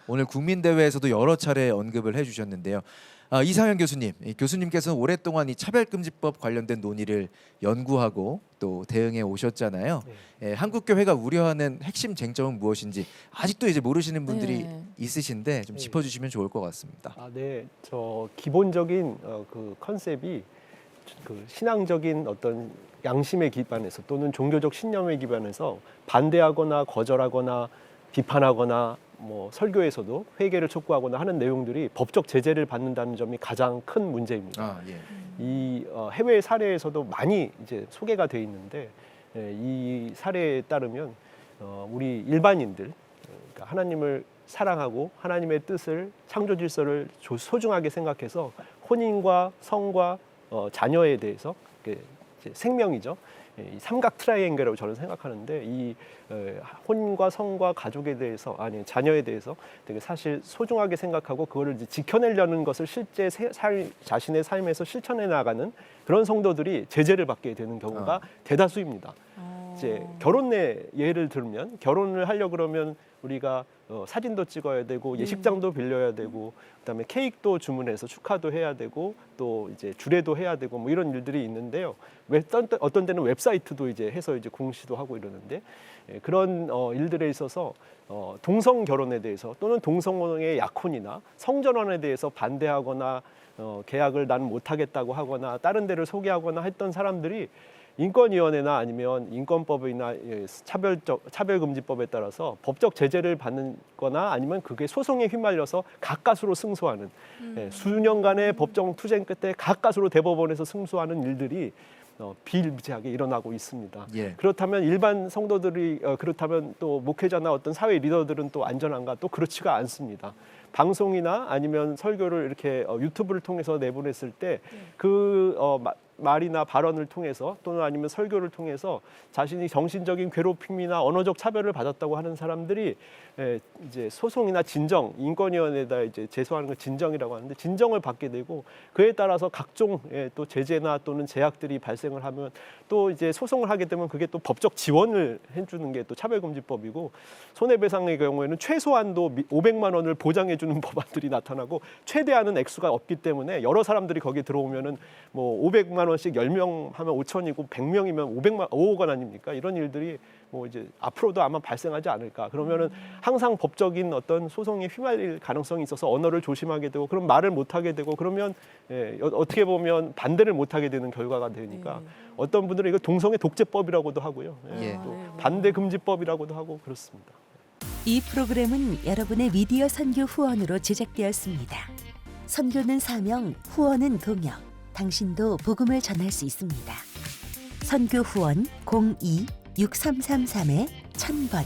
오늘 국민대회에서도 여러 차례 언급을 해주셨는데요. 이상현 교수님, 이 교수님께서는 오랫동안 이 차별금지법 관련된 논의를 연구하고 또 대응해 오셨잖아요. 네. 한국교회가 우려하는 핵심 쟁점은 무엇인지 아직도 이제 모르시는 분들이 네. 있으신데 좀 네. 짚어주시면 좋을 것 같습니다. 네. 저 기본적인 그 컨셉이 그 신앙적인 어떤 양심에 기반해서 또는 종교적 신념에 기반해서 반대하거나 거절하거나 비판하거나 뭐 설교에서도 회개를 촉구하거나 하는 내용들이 법적 제재를 받는다는 점이 가장 큰 문제입니다. 예. 이 해외 사례에서도 많이 이제 소개가 돼 있는데 이 사례에 따르면 우리 일반인들, 그러니까 하나님을 사랑하고 하나님의 뜻을 창조 질서를 소중하게 생각해서 혼인과 성과 자녀에 대해서 이제 생명이죠. 이 삼각 트라이앵글이라고 저는 생각하는데 이 혼과 성과 가족에 대해서 아니 자녀에 대해서 되게 사실 소중하게 생각하고 그거를 이제 지켜내려는 것을 실제 자신의 삶에서 실천해 나가는 그런 성도들이 제재를 받게 되는 경우가 대다수입니다. 이제 결혼의 예를 들면 결혼을 하려 그러면 우리가 사진도 찍어야 되고 예식장도 빌려야 되고 그다음에 케이크도 주문해서 축하도 해야 되고 또 이제 주례도 해야 되고 뭐 이런 일들이 있는데요. 어떤 때는 웹사이트도 이제 해서 이제 공시도 하고 이러는데 그런 일들에 있어서 동성 결혼에 대해서 또는 동성혼의 약혼이나 성전환에 대해서 반대하거나 계약을 나는 못하겠다고 하거나 다른 데를 소개하거나 했던 사람들이 인권위원회나 아니면 인권법이나 차별금지법에 따라서 법적 제재를 받거나 아니면 그게 소송에 휘말려서 가까스로 승소하는 수년간의 법정 투쟁 끝에 가까스로 대법원에서 승소하는 일들이 비일비재하게 일어나고 있습니다. 예. 그렇다면 일반 성도들이 그렇다면 또 목회자나 어떤 사회 리더들은 또 안전한가? 또 그렇지가 않습니다. 방송이나 아니면 설교를 이렇게 유튜브를 통해서 내보냈을 때 그 말이나 발언을 통해서 또는 아니면 설교를 통해서 자신이 정신적인 괴롭힘이나 언어적 차별을 받았다고 하는 사람들이 이제 소송이나 진정, 인권위원회에다 이제 제소하는 걸 진정이라고 하는데 진정을 받게 되고 그에 따라서 각종 또 제재나 또는 제약들이 발생을 하면 또 이제 소송을 하게 되면 그게 또 법적 지원을 해주는 게 또 차별금지법이고 손해배상의 경우에는 최소한도 500만 원을 보장해주는 법안들이 나타나고 최대한은 액수가 없기 때문에 여러 사람들이 거기 들어오면은 뭐 500만 원씩 10명 하면 5천이고 100명이면 5억 원 아닙니까? 이런 일들이 뭐 이제 앞으로도 아마 발생하지 않을까. 그러면은 항상 법적인 어떤 소송에 휘말릴 가능성이 있어서 언어를 조심하게 되고 그럼 말을 못 하게 되고 그러면 어떻게 보면 반대를 못 하게 되는 결과가 되니까 어떤 분들은 이거 동성애 독재법이라고도 하고요. 또 반대 금지법이라고도 하고 그렇습니다. 이 프로그램은 여러분의 미디어 선교 후원으로 제작되었습니다. 선교는 사명, 후원은 동역. 당신도 복음을 전할 수 있습니다. 선교 후원 02-6333-1000번